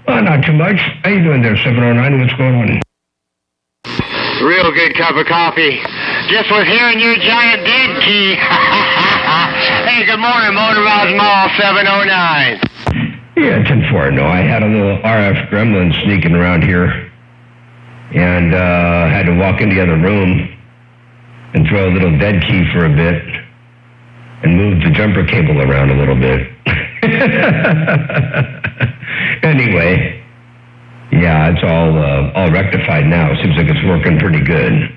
Not too much. How you doing there, 709? What's going on? Real good cup of coffee. Just was hearing your giant dead key. Hey, good morning, Motormouth Mall 709. Yeah, 10-4. No, I had a little RF gremlin sneaking around here and had to walk into the other room and throw a little dead key for a bit and move the jumper cable around a little bit. Anyway, yeah, it's all rectified now. Seems like it's working pretty good.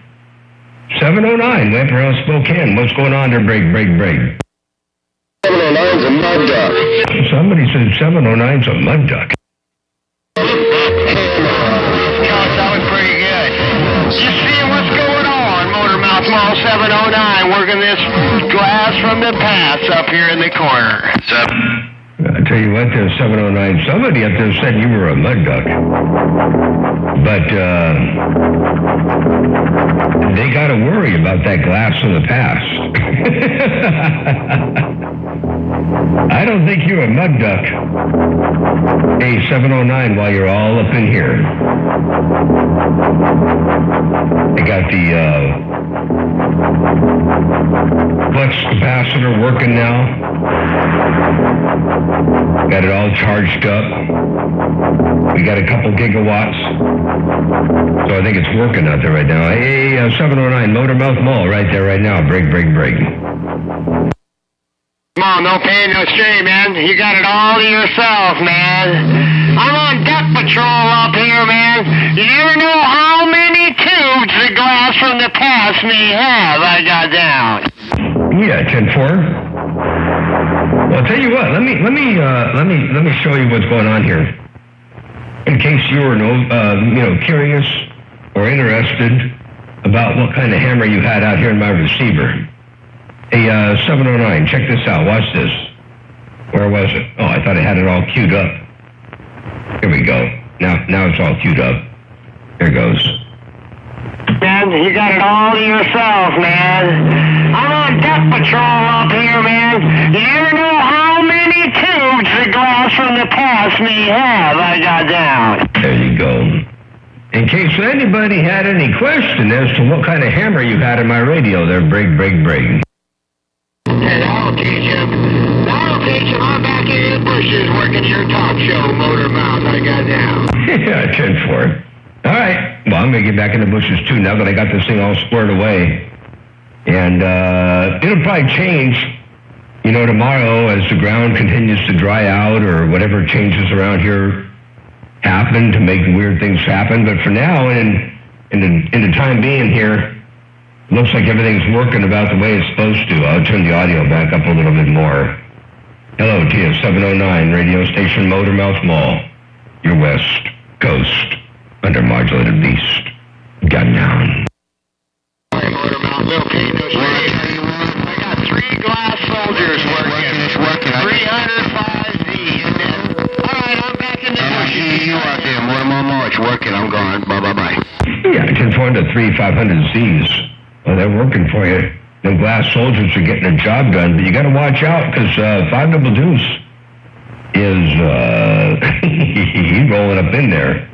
709, way up around Spokane. What's going on there? Break. 709's a mud duck. Somebody said 709's a mud duck. That was pretty good. Just seeing what's going on, Motormouth Mall 709, working this glass from the past up here in the corner. I tell you what, there's 709. Somebody up there said you were a mud duck. But they got to worry about that glass from the past. I don't think you're a mud duck. Hey, 709, while you're all up in here. I got the flex capacitor working now. Got it all charged up. We got a couple gigawatts. So I think it's working out there right now. Hey, 709 Motormouth Mall right there right now. Break. Come on, no pain, no strain, man. You got it all to yourself, man. I'm on duck patrol up here, man. You never know how many tubes the glass from the past may have. I got down. Yeah, 10-4. Well, I'll tell you what. Let me show you what's going on here. In case you were curious or interested about what kind of hammer you had out here in my receiver. Hey, 709, check this out. Watch this. Where was it? Oh, I thought I had it all queued up. Here we go. Now it's all queued up. Here goes. Man, you got it all to yourself, man. I'm on duck patrol up here, man. You never know how many tubes the glass from the past may have. I got down. There you go. In case anybody had any question as to what kind of hammer you had in my radio there, break. That'll teach him. I'm back in the bushes working your talk show, Motormouth. I got down. Yeah, 10-4. All right. Well, I'm going to get back in the bushes, too, now that I got this thing all squared away. And it'll probably change, tomorrow as the ground continues to dry out or whatever changes around here happen to make weird things happen. But for now, in the time being here, looks like everything's working about the way it's supposed to. I'll turn the audio back up a little bit more. Hello, TS 709, radio station Motormouth Mall, your West Coast under modulated beast. Gun down. Hey, Motormouth, no pain, no strain. I got 3 glass soldiers working. It's working. 305Z's. All right, I'm back in the bush. You out there, Motormouth. It's working. I'm gone. Bye. Yeah, 10-4 to 3,500Z's. Well, they're working for you. The glass soldiers are getting a job done, but you got to watch out because 5 Double Deuce is he's rolling up in there.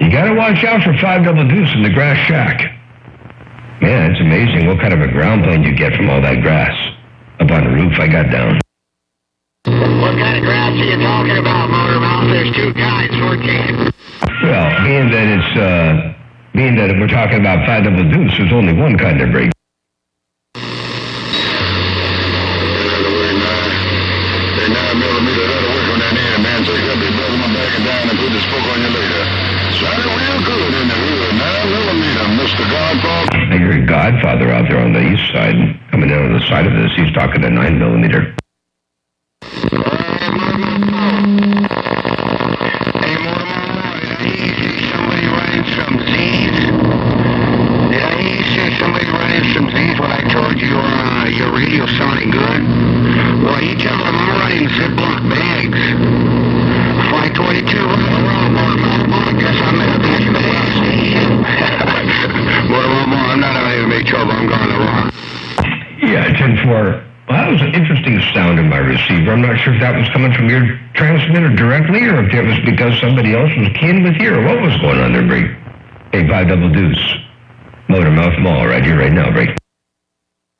You got to watch out for 5 Double Deuce in the grass shack. Man, it's amazing what kind of a ground plane you get from all that grass up on the roof I got down. What kind of grass are you talking about, Motormouth? There's 2 kinds, 14. Well, being that we're talking about 5 Double Deuce, there's only one kind of break. They're 9mm, that'll work on that end, man, so you got to be building my back and down and put the spoke on you later. Sounded real good in the hood, 9mm, Mr. Godfather. I hear a Godfather out there on the east side, coming in on the side of this. He's talking to 9mm. Your radio sounding good? Well, you tell him I'm running Ziploc bags. 522 around, I guess I'm at the back of the station. I'm not having any trouble. I'm going along. Yeah, 10-4. Well, that was was an interesting sound in my receiver. I'm not sure if that was coming from your transmitter directly or if it was because somebody else was keying with you or what was going on there, Break. Hey, 5 Double Deuce. Motormouth Mall right here, right now, Break.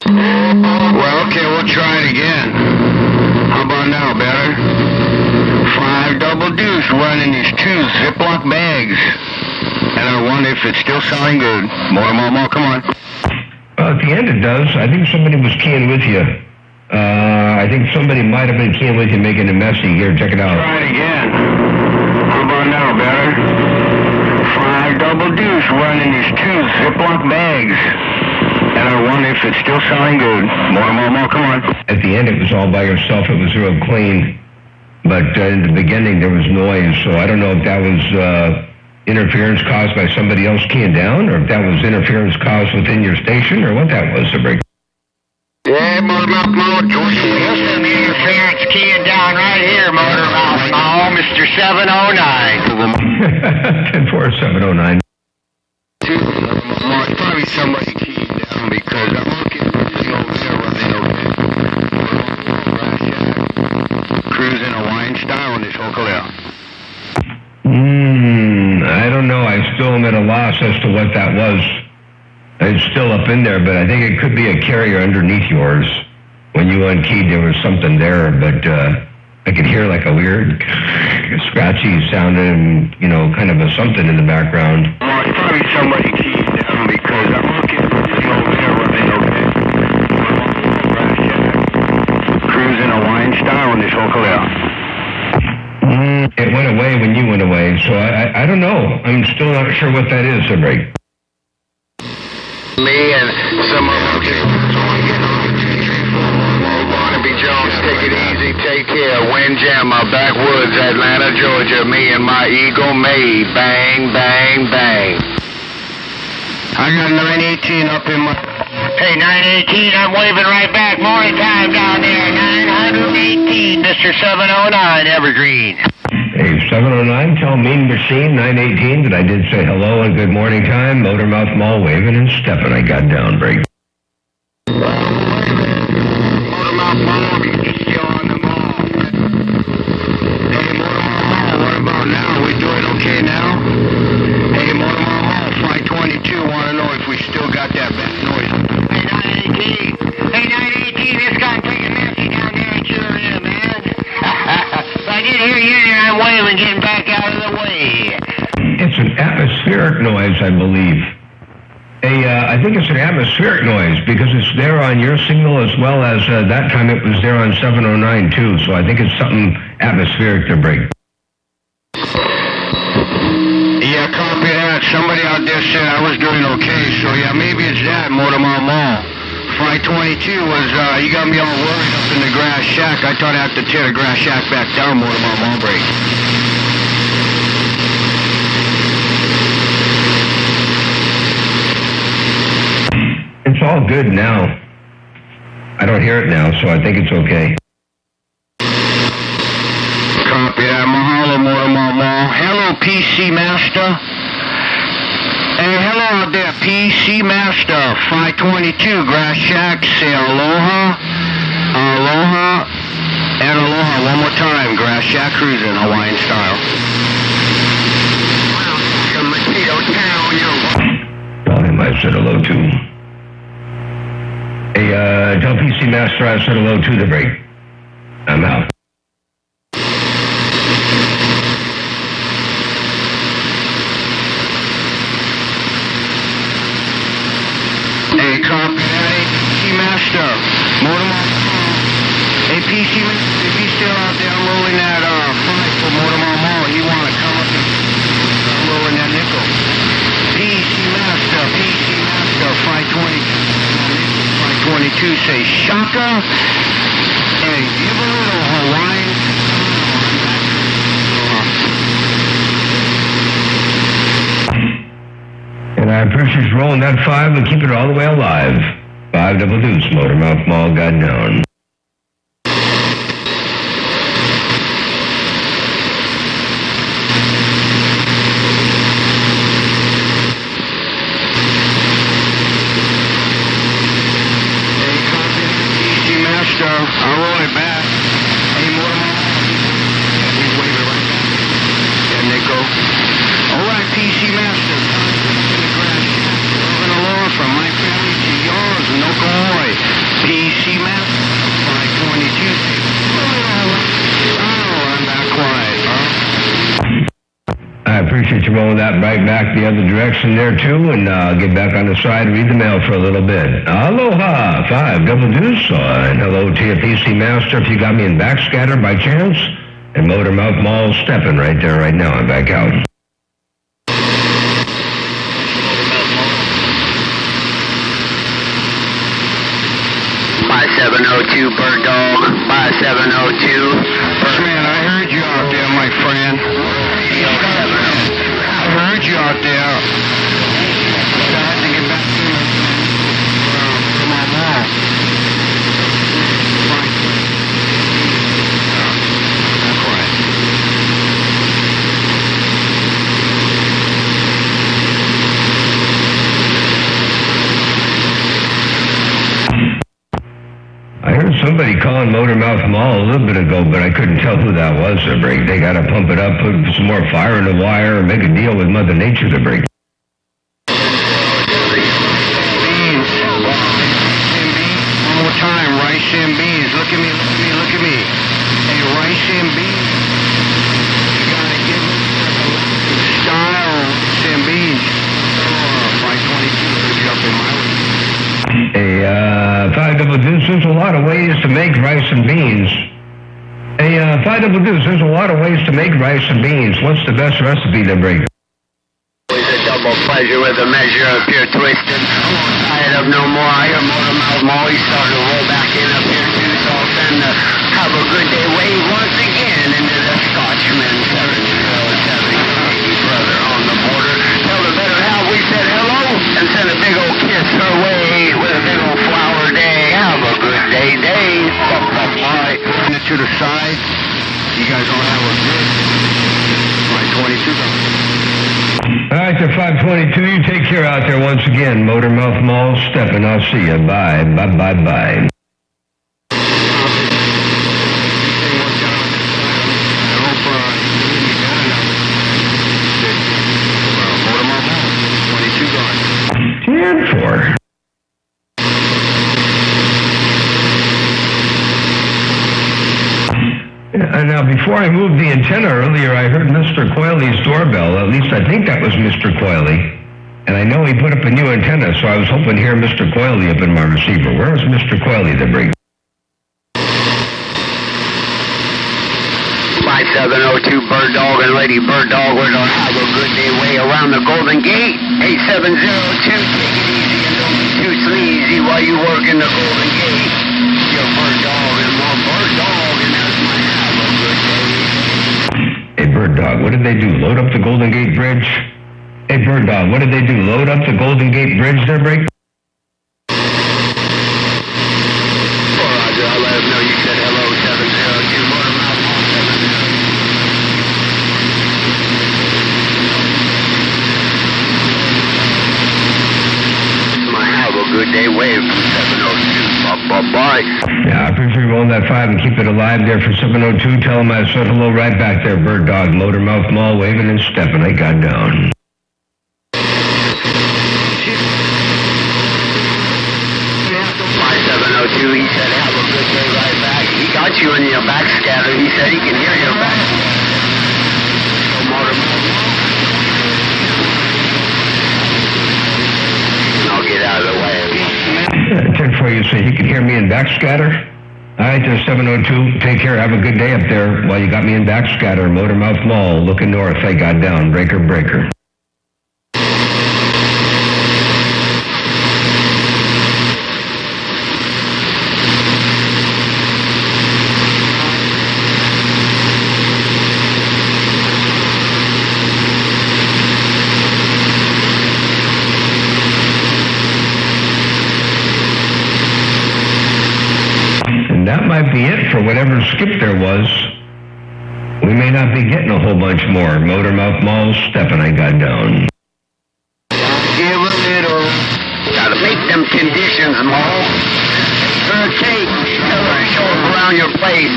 Well, okay, we'll try it again. How about now, better? 5 Double Deuce running these 2 Ziploc bags. And I wonder if it's still sounding good. More, come on. Well, at the end it does. I think somebody was keying with you. I think somebody might have been keying with you, making a messy. Here, check it out. Try it again. How about now, better? 5 Double Deuce running these 2 Ziploc bags. And I wonder if it's still sounding good. More, come on. At the end, it was all by yourself. It was real clean. But in the beginning, there was noise. So I don't know if that was interference caused by somebody else keying down, or if that was interference caused within your station, or what that was, the break. Yeah, Motormouth Mall, Georgia. There's some interference keying down right here, Motormouth Mall, Mr. 709. 104709. Well, it's probably somebody keyed down because I'm looking at the thing over there running over. Cruising Hawaiian style on this Hokulea. I don't know. I still am at a loss as to what that was. It's still up in there, but I think it could be a carrier underneath yours. When you unkeyed, there was something there, but I could hear like a weird scratchy sound and, kind of a something in the background. Well, it's probably somebody keyed down because I'm looking at the thing over there running over. Cruising Hawaiian style on this Hokulea. It went away when you went away, so I don't know. I'm still not sure what that is, Break. Me and some of them. Barnaby Jones, take it easy, take care. Windjammer, backwoods, Atlanta, Georgia. Me and my Eagle May, bang, bang, bang. I got 918 up in my... Hey, 918, I'm waving right back. Morning time down there. 918, Mr. 709, Evergreen. Hey, 709, tell Mean Machine 918 that I did say hello and good morning time. Motormouth Mall waving and stepping. I got down, Break. Motormouth Mall, you still on the mall. Hey, Motormouth Mall, what about now? We doing okay now? Hey, Motormouth Mall, Flight 22, want to know if we still got that bad noise. Hey, 918. Hey, 918, this guy taking messy down there at your end, man. I did hear you there. I'm waving, getting back out of the way. It's an atmospheric noise, I believe. I think it's an atmospheric noise because it's there on your signal as well as that time it was there on 709 too. So I think it's something atmospheric to Break. Yeah, copy that. Somebody out there said I was doing okay, so yeah, maybe it's that, Motormouth Mall. Flight 22 was, you got me all worried up in the grass shack. I thought I had to tear the grass shack back down, Motormouth Mall break. It's all good now. I don't hear it now, so I think it's okay. Copy that. Mahalo, Motormouth Mall. Hello, PC Master. Hey, hello out there, PC Master. 522, Grass Shack. Say aloha, aloha, and aloha. One more time. Grass Shack cruising, Hawaiian style. Tell him I said hello too. Hey, tell PC Master I said hello to the Break. I'm out. Hey, copy that. PC Master. Motormouth. Hey, PC Master, if he's still out there unloading that flight for Motormouth Mall, he want to come up and unloading that nickel. PC Master, 522 say shaka, and give a little Hawaiian. And I appreciate you rolling that 5 and keep it all the way alive. 5 Double Deuce, Motormouth Mall got down. Hey, copy, PC Master. appreciate you rolling that right back the other direction there, too, and get back on the side and read the mail for a little bit. Aloha, 5 double deuce, and hello to your PC Master if you got me in backscatter by chance, and Motormouth Mall stepping right there right now. I'm back out. 5702 Bird Dog, 5702. Man, I heard you out there, my friend. I heard you out there. I had to get back to my mom. That's right. I heard somebody calling Motormouth Mall a little bit ago, but I couldn't tell who that was to break. They got to pump it up, put some more fire in the wire, and make a deal with Mother Nature to break. Beans. One more time, rice and beans. Look at me, look at me, look at me. Hey, rice and beans. You gotta give me style and beans. 522 up in my way. Hey, 5 double deuce, there's a lot of ways to make rice and beans. Hey, 5 double deuce, there's a lot of ways to make rice and beans. What's the best recipe to break? With a double pleasure with a measure of pure twisted. Tired of no more. I hear Motormouth Mall. He's starting to roll back in up here too. So I'll send the have a good day wave once again into the Scotchman 707 brother on the border. Tell her better how we said hello and send a big old kiss her way with a big old flower day. Have a good day, Dave. Bye. Turn it to the side. You guys don't have a good. 522. All right, to 522, you take care out there once again. Motormouth Mall stepping. I'll see you. Bye. Bye, bye, bye. And 4. Now, before I moved the antenna earlier, I heard Mr. Coyley's doorbell. At least I think that was Mr. Coyley. And I know he put up a new antenna, so I was hoping to hear Mr. Coyley up in my receiver. Where is Mr. Coyley to bring? 5702 Bird Dog and Lady Bird Dog. We're going to have a good day way around the Golden Gate. 8702, take it easy and don't be too sleazy while you work in the Golden Gate. Your Bird Dog and more Bird Dog, and that's my have a good day. Hey, Bird Dog, what did they do? Load up the Golden Gate Bridge? Hey, Bird Dog, what did they do? Load up the Golden Gate Bridge there, Break? Roger, I'll let him know you said hello, 702 Motormouth Mall 702. Have a good day, wave from 702. Bye-bye. Yeah, I appreciate you rolling that 5 and keep it alive there for 702. Tell him I said hello right back there, Bird Dog. Motormouth Mall waving and stepping. I got down. 5702, he said have a good day right back. He got you in your backscatter. He said he can hear your back. So Motormouth Mall. And I'll get out of the way. Check for you so he can hear me in backscatter. All right, there's 702. Take care. Have a good day up there while you got me in backscatter. Motormouth Mall, looking north. I got down. Breaker, breaker. That might be it for whatever skip there was. We may not be getting a whole bunch more. Motormouth Mall stepping. I got down. Give a little. Gotta make them conditions, Mall. Her cake. Tell her to show up around your place.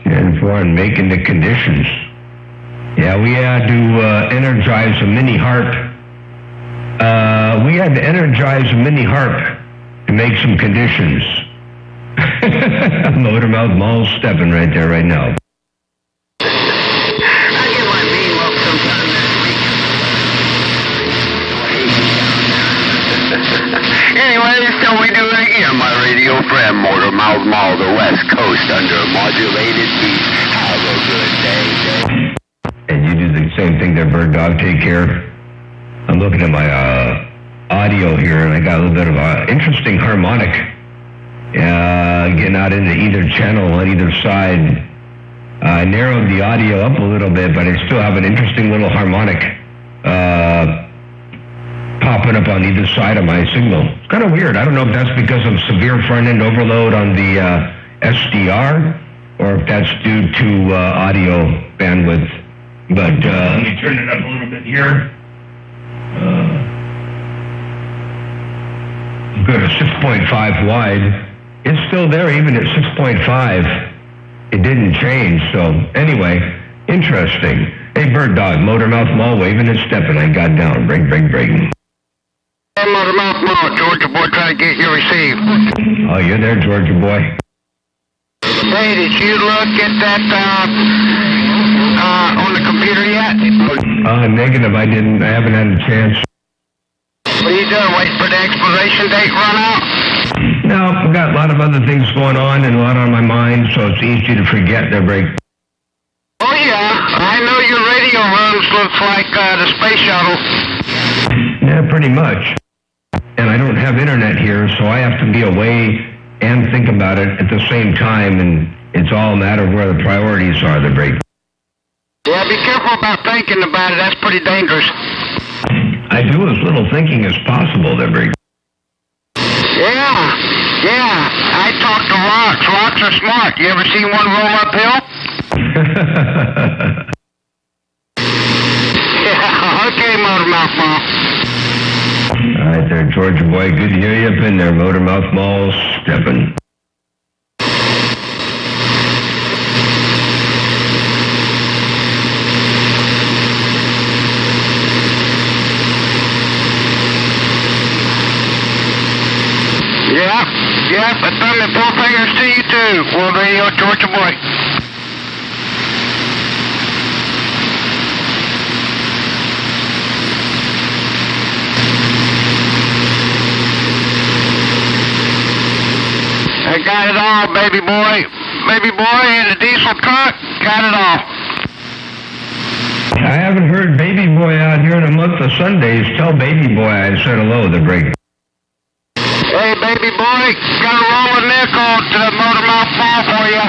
And for and making the conditions. Yeah, we had to energize a mini harp. We had to energize a mini harp to make some conditions. Motormouth Mall stepping right there right now. I get my Bird Dog. Take care. I'm looking at my audio here, and I got a little bit of an interesting harmonic getting out into either channel on either side. I narrowed the audio up a little bit, but I still have an interesting little harmonic popping up on either side of my signal. It's kind of weird. I don't know if that's because of severe front-end overload on the SDR, or if that's due to audio bandwidth. But let me turn it up a little bit here. Go to 6.5 wide. It's still there even at 6.5. It didn't change. So anyway, interesting. Hey, Bird Dog, Motormouth Mall, waving and stepping. I got down. Break. Hey, Motormouth Mall, Georgia boy, trying to get you received. Oh, you're there, Georgia boy. Hey, did you look at that on the computer yet? Negative. I didn't. I haven't had a chance. What are you doing? Waiting for the expiration date run out? No, I've got a lot of other things going on and a lot on my mind, so it's easy to forget their break. Oh, yeah. I know your radio runs looks like the space shuttle. Yeah, pretty much. And I don't have internet here, so I have to be away and think about it at the same time, and it's all a matter of where the priorities are, the break. Yeah, be careful about thinking about it. That's pretty dangerous. I do as little thinking as possible, the break. Yeah. I talk to rocks. Rocks are smart. You ever seen one roll uphill? Yeah, okay, Motormouth Mall. All right there, Georgia boy. Good to hear you up in there, Motormouth Mall, stepping. Yeah, a thumb and four fingers to you too, World Radio Georgia boy. I got it all, baby boy. Baby boy in the diesel truck, got it all. I haven't heard Baby Boy out here in a month of Sundays. Tell Baby Boy I said hello, the break. Hey, baby boy, gotta roll a nickel to the Motormouth Mall for you.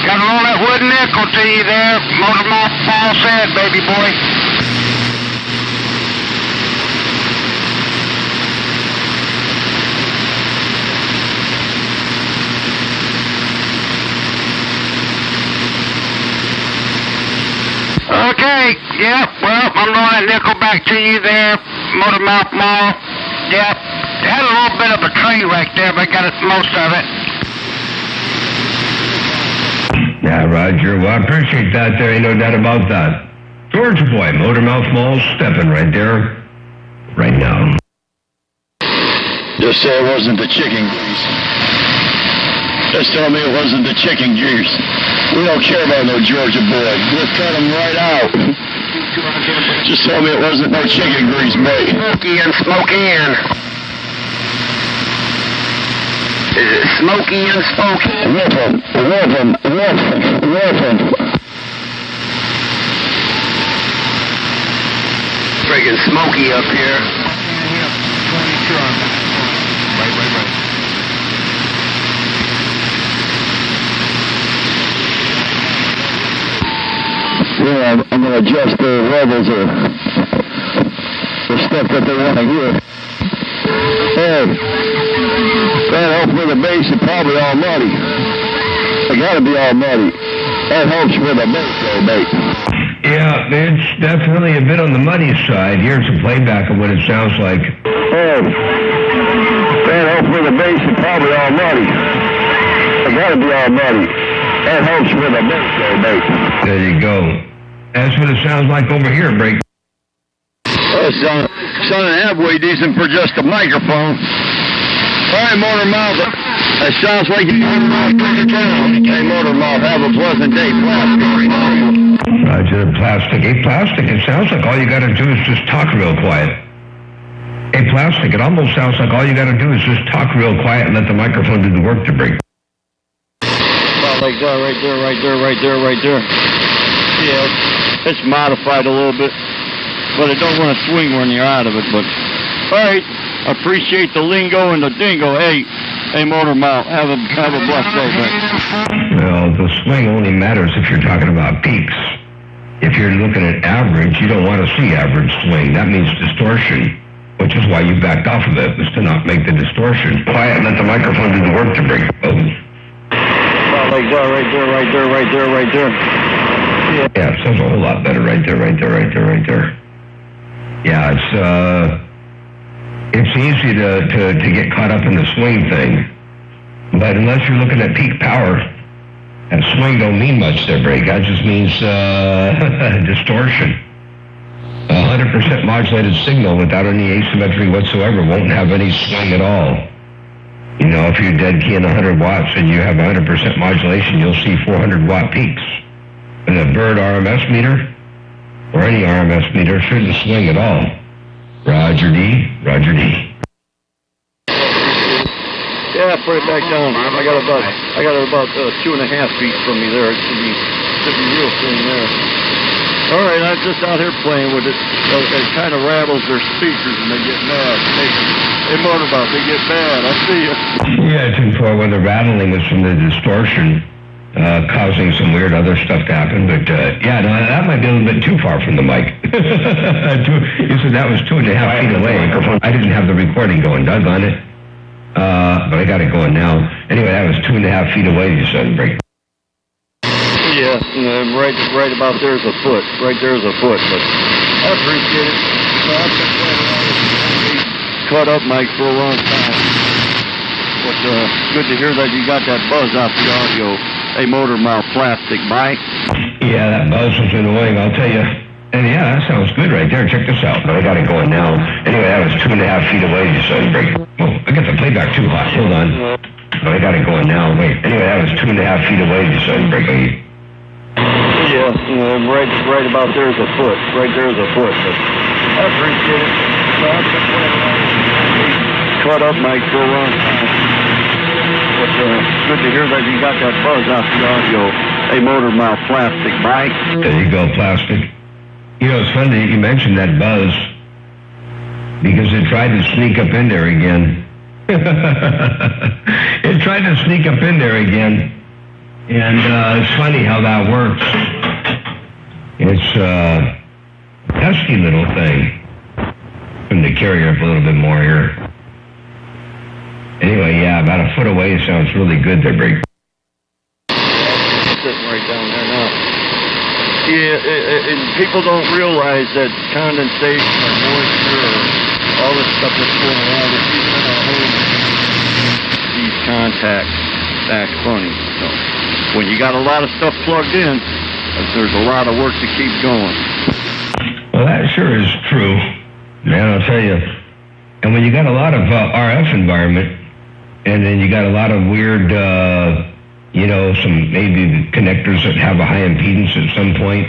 Gotta roll that wooden nickel to you there. Motormouth Mall said, baby boy. Okay, yeah, well, I'm rolling that nickel back to you there, Motormouth Mall. Yep. Had a little bit of a train wreck there, but got most of it. Yeah, Roger. Well, I appreciate that. There ain't no doubt about that. Georgia boy, Motormouth Mall, stepping right there, right now. Just say it wasn't the chicken grease. Just tell me it wasn't the chicken grease. We don't care about no Georgia boy. Just cut him right out. Just tell me it wasn't no chicken grease, mate. Smoky and smoky in. Is it smoky and smoky? Whip him. Friggin' smoky up here. Right. Yeah, I'm going to adjust the levels of the stuff that they want to hear. Hey, that helps with the bass and probably all muddy. It got to be all muddy. That helps with the bass, though, mate. Yeah, it's definitely a bit on the muddy side. Here's a playback of what it sounds like. Hey, that helps with the bass and probably all muddy. It got to be all muddy. That helps with the bass, though, mate. There you go. That's what it sounds like over here, Break. Sounding halfway decent for just a microphone. All right, Motormouth. That sounds like you Hey, Motormouth, have a pleasant day. Roger, plastic. Hey, plastic, it sounds like all you got to do is just talk real quiet. Hey, plastic, it almost sounds like all you got to do is just talk real quiet and let the microphone do the work to Break. Like that, right there. Yeah, it's modified a little bit. but it don't want to swing when you're out of it. But all right, I appreciate the lingo and the dingo. Hey, Motor Mouth, have a blessed day, man. Well, the swing only matters if you're talking about peaks. If you're looking at average, you don't want to see average swing. That means distortion, which is why you backed off of it, was to not make the distortion. Quiet, let the microphone do the work to break it. Oh. Like that, right there. Yeah, it sounds a whole lot better right there. Yeah, it's easy to get caught up in the swing thing, but unless you're looking at peak power, and swing don't mean much there, Break. That just means distortion. 100% modulated signal without any asymmetry whatsoever won't have any swing at all. You know, if you're dead keying 100 watts and you have 100% modulation, you'll see 400 watt peaks. And a Bird RMS meter, or any RMS meter, shouldn't swing at all. Roger D. Yeah, put it back down. I got about 2.5 feet from me there. It should be real soon there. All right, I'm just out here playing with it. It kind of rattles their speakers and they get mad. Hey, Motorbout, they get mad. I see you. Yeah, 2-4, when the rattling is from the distortion, causing some weird other stuff to happen. But, yeah, no, that might be a little bit too far from the mic. You said that was 2.5 feet away. I didn't have the recording going, Doug, on it. But I got it going now. Anyway, that was 2.5 feet away, you said, Break. Yeah, right about there's a foot. Right there's a foot, but I appreciate it. I've been playing around with this cut up mic for a long time. But good to hear that you got that buzz off the audio. Hey, Motor Mouth Plastic, bye. Yeah, that buzz was annoying, I'll tell you. And yeah, that sounds good right there. Check this out. But I got it going now. Anyway, that was 2.5 feet away, you said, Break. Oh, I got the playback too hot. Hold on. But I got it going now. Wait. Anyway, that was 2.5 feet away, you said, Break. Yeah, right about there's a foot. Right there's a foot. But I appreciate it. I've been playing around with this cut up mic for a long time. But good to hear that you got that buzz off the audio. Hey, Motor Mouth Plastic, bye. There you go, Plastic. You know, it's funny that you mentioned that buzz because it tried to sneak up in there again. It tried to sneak up in there again. And it's funny how that works. It's a pesky little thing. I'm going to carry her up a little bit more here. Anyway, yeah, about a foot away sounds really good there, Break. Sitting right down there now. Yeah, and people don't realize that condensation or moisture or all this stuff that's going around is even in our homes. These contacts act funny. So when you got a lot of stuff plugged in, there's a lot of work to keep going. Well, that sure is true, man, I'll tell you. And when you got a lot of RF environment, and then you got a lot of weird, some maybe connectors that have a high impedance at some point.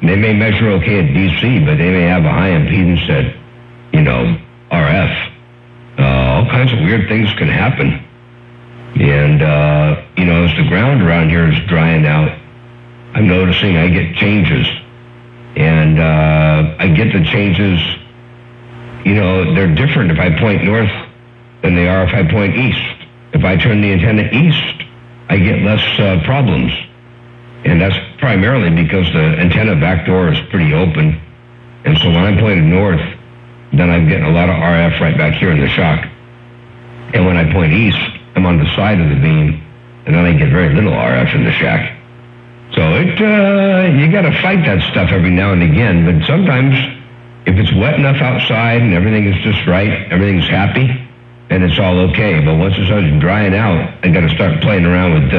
They may measure okay at DC, but they may have a high impedance at, RF. All kinds of weird things can happen. And, as the ground around here is drying out, I'm noticing I get changes. And I get the changes, they're different if I point north than they are if I point east. If I turn the antenna east, I get less problems. And that's primarily because the antenna back door is pretty open. And so when I'm pointed north, then I'm getting a lot of RF right back here in the shock. And when I point east, I'm on the side of the beam, and then I get very little RF in the shack. So you got to fight that stuff every now and again. But sometimes, if it's wet enough outside and everything is just right, everything's happy, and it's all okay. But once it starts drying out, I got to start playing around with.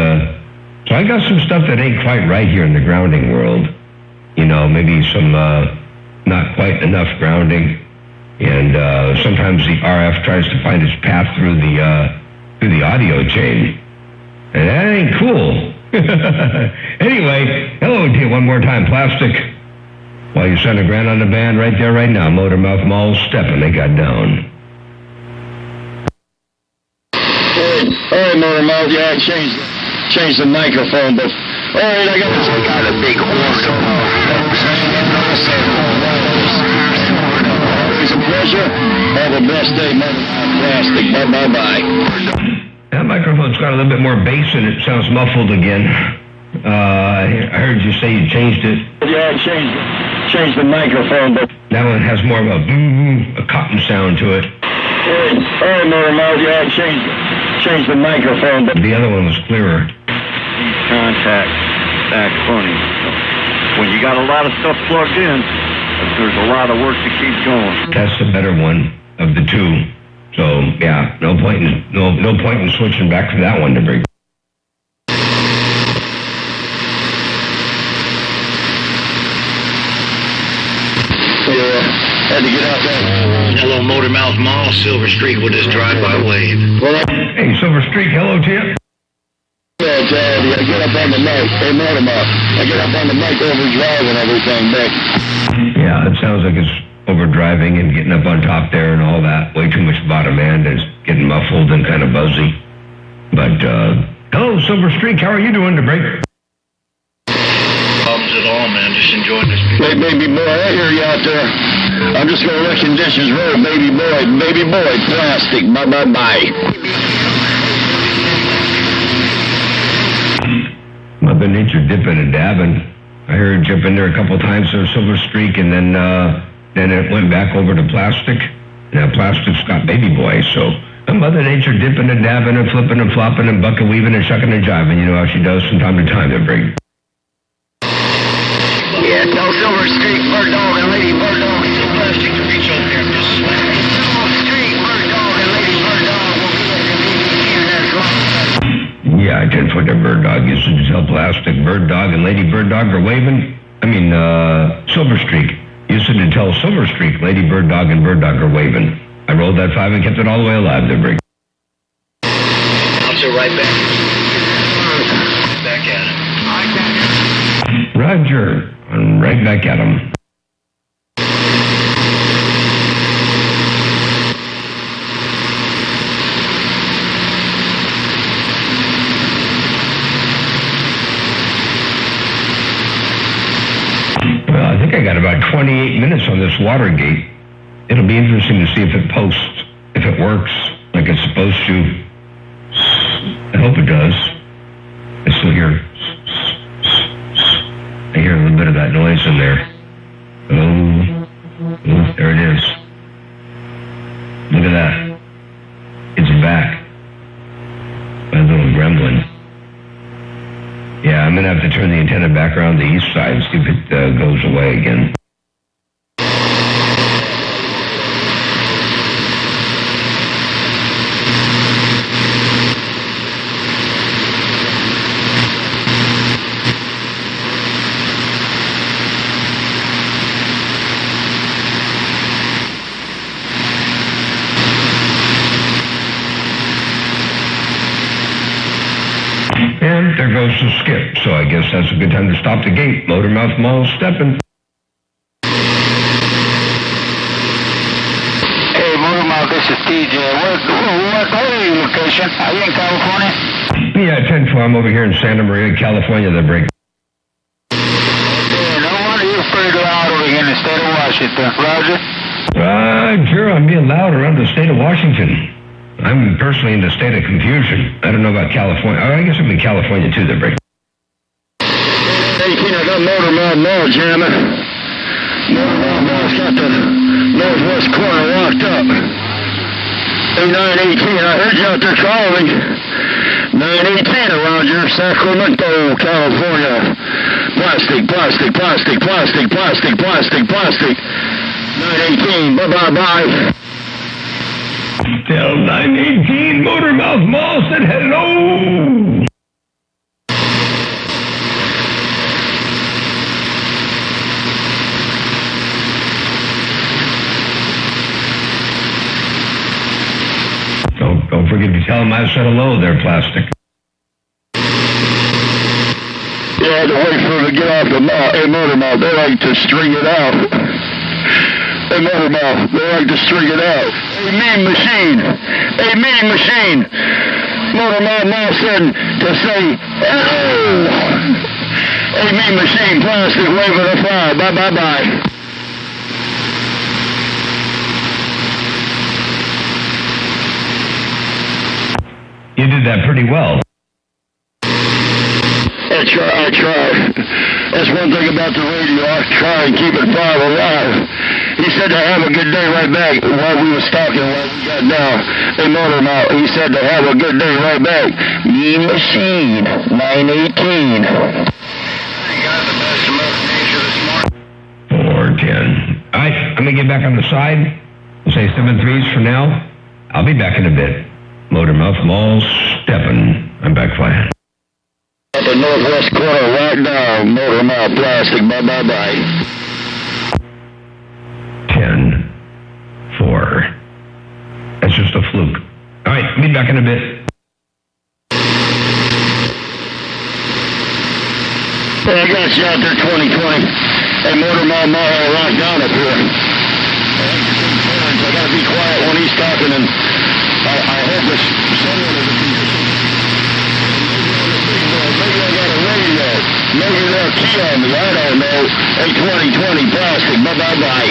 So I got some stuff that ain't quite right here in the grounding world. Maybe some not quite enough grounding, and sometimes the RF tries to find its path through the audio chain, and that ain't cool. Anyway, hello to you one more time, Plastic. While you send a grand on the band right there, right now, Motor Mouth Mall stepping, they got down. All right, Motor Mouth, yeah, change the microphone, but all right, I got a big horn. Have a best day, Motormouth Plastic. Bye-bye-bye. That microphone's got a little bit more bass and it sounds muffled again. I heard you say you changed it. Yeah, I changed the microphone, but... That one has more of a cotton sound to it. All right, Motormouth, yeah, I changed the microphone, but... The other one was clearer. These contacts act funny. So when you got a lot of stuff plugged in, there's a lot of work to keep going. That's the better one of the two. So yeah, no point in switching back to that one to break. Had to get out there. Hello, Motormouth Mall. Silver Streak with this drive-by wave. Well, Hey, Silver Streak, hello to you. yeah, Chad, I get up on the mic. Hey, Motormouth, I get up on the mic overdriving everything, Nick. Yeah, it sounds like it's overdriving and getting up on top there and all that. Way too much bottom end. It's getting muffled and kind of buzzy. But, hello, Silver Streak. How are you doing to break? Problems at all, man. Just enjoying this. Hey, baby boy, I hear you out there. I'm just going to let conditions roll, baby boy, plastic. Bye-bye-bye. Mother Nature dipping and dabbing. I heard jump in there a couple times for Silver Streak, and then it went back over to plastic. Now plastic's got baby boy, so Mother Nature dipping and dabbing and flipping and flopping and bucket weaving and shucking and jiving. You know how she does from time to time, that break. Yeah, tell Silver Streak, Bird Dog, and Lady Bird Dog, it's plastic to reach over here. Silver Streak, Bird Dog, and Lady Bird Dog will be at the BBQ next month. Yeah, I 10-foot to Bird Dog used to tell plastic. Bird Dog and Lady Bird Dog are waving. Silver Streak used to tell Silver Streak, Lady Bird Dog and Bird Dog are waving. I rolled that 5 and kept it all the way alive, that break. I'll sit right back. Back at it. Roger. I'm right back at him. Well, I think I got about 28 minutes on this Watergate. It'll be interesting to see if it posts, if it works like it's supposed to. I hope it does. I still hear... I hear a little bit of that noise in there. Oh, there it is. Look at that. It's back. My little gremlin. Yeah, I'm going to have to turn the antenna back around the east side and see if it goes away again. And there goes the skip, so I guess that's a good time to stop the gate. Motormouth Mall stepping. Hey, Motormouth, this is TJ. What are you location? Are you in California? Yeah, 10-4. I'm over here in Santa Maria, California, the break. Yeah, no wonder you're pretty loud over here in the state of Washington. Roger? Sure, I'm being loud around the state of Washington. I'm personally in the state of confusion. I don't know about California. Oh, I guess I'm in California, too, the break. 18, I got Motormouth Mall jamming. Motormouth Mall's got the northwest corner locked up. Hey, 918, I heard you out there calling. 918 around your Sacramento, California. Plastic. 918, bye-bye-bye. Tell 918 Motormouth Mall said hello. Don't forget to tell him I said hello there, Plastic. Yeah, I had to wait for him to get off the mouth. Hey, Motormouth, they like to string it out. Hey, Motormouth, they like to string it out. Hey, mean machine. Motormouth Mall said to say, hello. Hey, mean machine, Plastic, waving a fly. Bye-bye-bye. do that pretty well. I try. That's one thing about the radio. I try and keep it fire alive. He said to have a good day right back while we was talking, while we got down. They motor him out. He said to have a good day right back. Mean Machine, 918. You got the best Mother Nature this morning. 410. All right, I'm going to get back on the side. We'll say 7-3s for now. I'll be back in a bit. Motormouth Mall stepping. I'm back flying. At the northwest corner, right now, Motor Mouth Plastic. Bye-bye-bye. 10-4. That's just a fluke. All right, be back in a bit. Hey, I got you out there, 2020. Hey, Motor Mouth Mall, right down up here. I gotta be quiet when he's talking, and I hope it's someone is a musician. Maybe I got a radio. Maybe they'll key on me. I don't know. Hey, 2020 Plastic. Bye-bye-bye.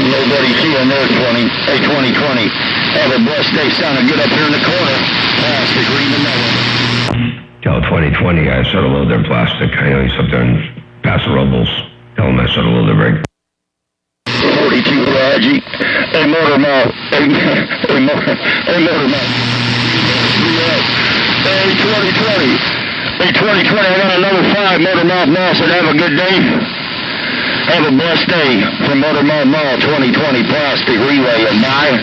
Nobody keying there, 20. Hey, 2020. Have a blessed day. Sounded good up here in the corner. Plastic, read the number. Tell 2020 I said hello there, Plastic. I know he's up there in Paso Robles. Tell him I said hello there, Rick. 42 Raji. Hey, Motormouth. Hey, Motormouth. Hey, 2020. Hey, 2020, I got another 5 Motormouth Mall, so have a good day. Have a blessed day from Motormouth Mall, 2020 Plastic Relay, and bye.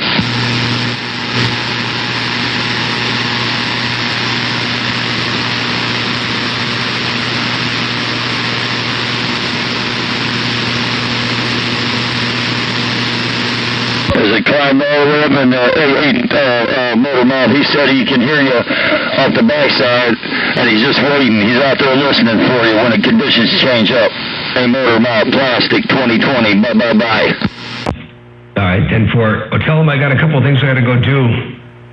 As I climbed all the way up and Motormouth, he said he can hear you off the backside, and he's just waiting. He's out there listening for you when the conditions change up. Hey, Motormouth Plastic 2020, bye-bye-bye. All right, 10-4. Well, tell him I got a couple of things I got to go do,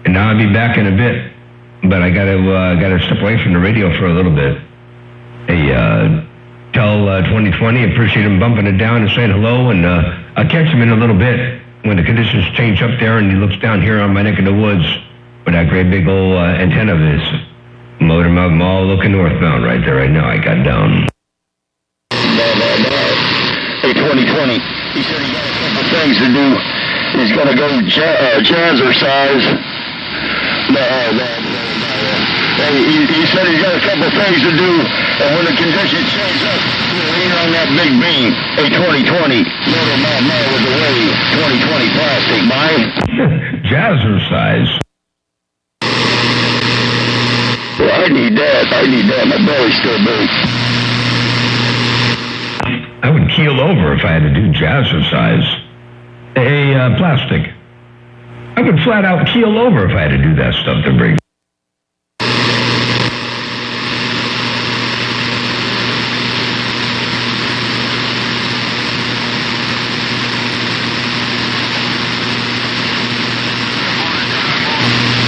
and now I'll be back in a bit. But I got to step away from the radio for a little bit. Hey, tell 2020, appreciate him bumping it down and saying hello, and I'll catch him in a little bit. When the conditions change up there and he looks down here on my neck of the woods with that great big old antenna of his. Motormouth Mall looking northbound right there right now. I got down. Hey, 2020. He said he got a couple things to do. He's going to go jazzercise. He said he's got a couple things to do, and when the conditions change up, he'll lean on that big beam. Hey, 2020, Motormouth Mall with the way, 2020 Plastic, bye. Jazzercise. Well, I need that. My belly's still big. I would keel over if I had to do jazzercise. Hey, Plastic. I would flat out keel over if I had to do that stuff to bring.